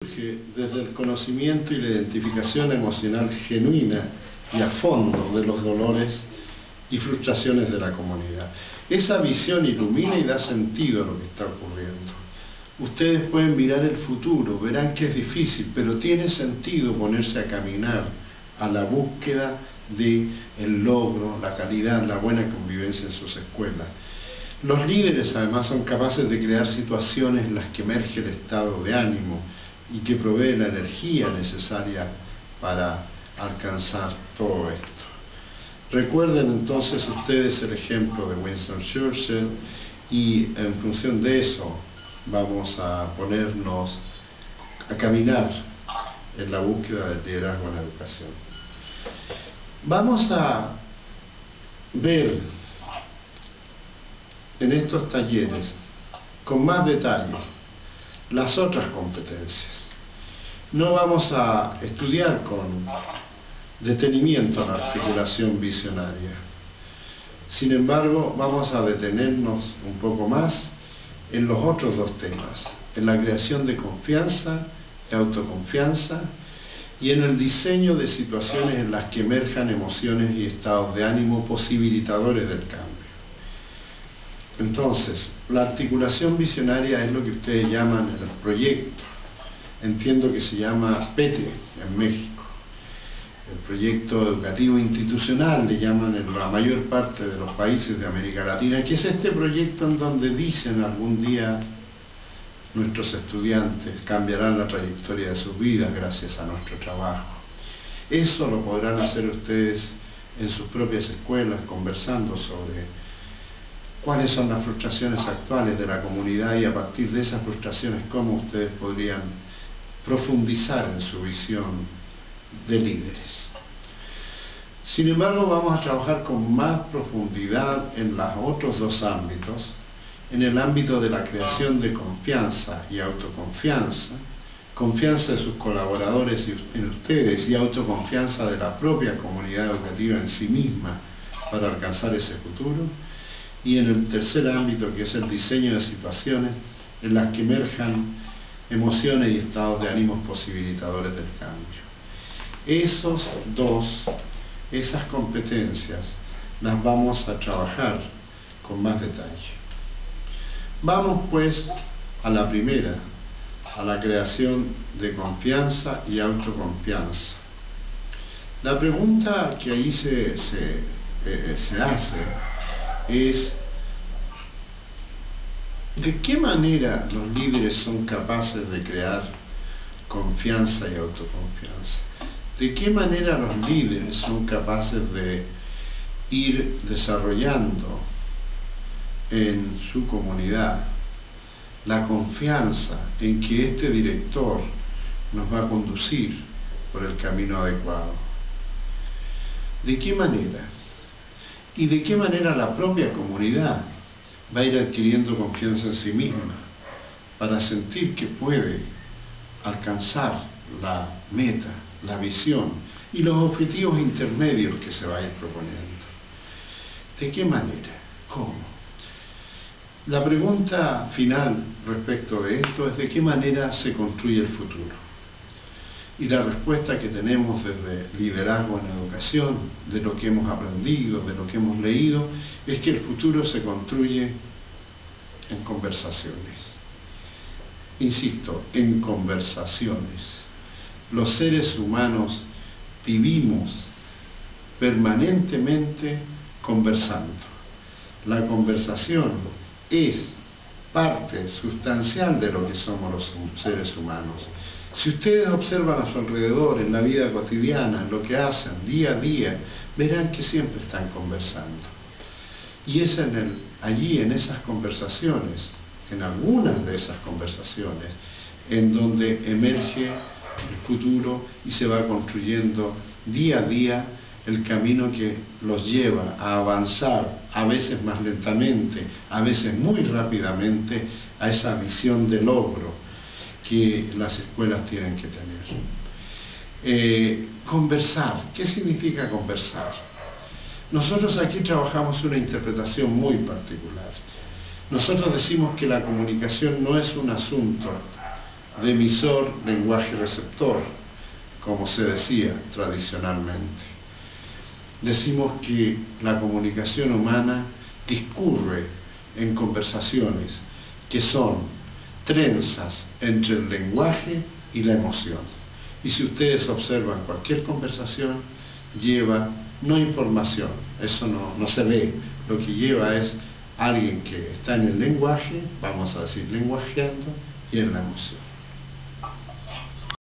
surge desde el conocimiento y la identificación emocional genuina y a fondo de los dolores y frustraciones de la comunidad. Esa visión ilumina y da sentido a lo que está ocurriendo. Ustedes pueden mirar el futuro, verán que es difícil, pero tiene sentido ponerse a caminar a la búsqueda del logro, la calidad, la buena convivencia en sus escuelas. Los líderes además son capaces de crear situaciones en las que emerge el estado de ánimo y que provee la energía necesaria para alcanzar todo esto. Recuerden entonces ustedes el ejemplo de Winston Churchill y en función de eso vamos a ponernos a caminar en la búsqueda del liderazgo en la educación. Vamos a ver en estos talleres con más detalle las otras competencias. No vamos a estudiar con detenimiento la articulación visionaria. Sin embargo, vamos a detenernos un poco más en los otros dos temas, en la creación de confianza y autoconfianza y en el diseño de situaciones en las que emerjan emociones y estados de ánimo posibilitadores del cambio. Entonces, la articulación visionaria es lo que ustedes llaman el proyecto. Entiendo que se llama PETE en México. El proyecto educativo institucional le llaman en la mayor parte de los países de América Latina, que es este proyecto en donde dicen algún día nuestros estudiantes cambiarán la trayectoria de sus vidas gracias a nuestro trabajo. Eso lo podrán hacer ustedes en sus propias escuelas, conversando sobre cuáles son las frustraciones actuales de la comunidad y a partir de esas frustraciones cómo ustedes podrían profundizar en su visión de líderes. Sin embargo, vamos a trabajar con más profundidad en los otros dos ámbitos, en el ámbito de la creación de confianza y autoconfianza, confianza de sus colaboradores en ustedes y autoconfianza de la propia comunidad educativa en sí misma para alcanzar ese futuro, y en el tercer ámbito, que es el diseño de situaciones en las que emerjan emociones y estados de ánimos posibilitadores del cambio. Esas competencias las vamos a trabajar con más detalle. Vamos pues a la primera, a la creación de confianza y autoconfianza. La pregunta que ahí se hace es: ¿de qué manera los líderes son capaces de crear confianza y autoconfianza? ¿De qué manera los líderes son capaces de ir desarrollando en su comunidad la confianza en que este director nos va a conducir por el camino adecuado? ¿De qué manera? ¿Y de qué manera la propia comunidad va a ir adquiriendo confianza en sí misma para sentir que puede alcanzar la meta, la visión y los objetivos intermedios que se va a ir proponiendo? ¿De qué manera? ¿Cómo? La pregunta final respecto de esto es: ¿de qué manera se construye el futuro? Y la respuesta que tenemos desde liderazgo en educación, de lo que hemos aprendido, de lo que hemos leído, es que el futuro se construye en conversaciones. Insisto, en conversaciones. Los seres humanos vivimos permanentemente conversando. La conversación es parte sustancial de lo que somos los seres humanos. Si ustedes observan a su alrededor, en la vida cotidiana, en lo que hacen día a día, verán que siempre están conversando. Y es allí, en esas conversaciones, en algunas de esas conversaciones, en donde emerge el futuro y se va construyendo día a día el camino que los lleva a avanzar, a veces más lentamente, a veces muy rápidamente, a esa visión de logro que las escuelas tienen que tener. Conversar. ¿Qué significa conversar? Nosotros aquí trabajamos una interpretación muy particular. Nosotros decimos que la comunicación no es un asunto de emisor, lenguaje receptor, como se decía tradicionalmente. Decimos que la comunicación humana discurre en conversaciones que son trenzas entre el lenguaje y la emoción. Y si ustedes observan cualquier conversación, lleva no información, eso no se ve, lo que lleva es alguien que está en el lenguaje, vamos a decir lenguajeando, y en la emoción.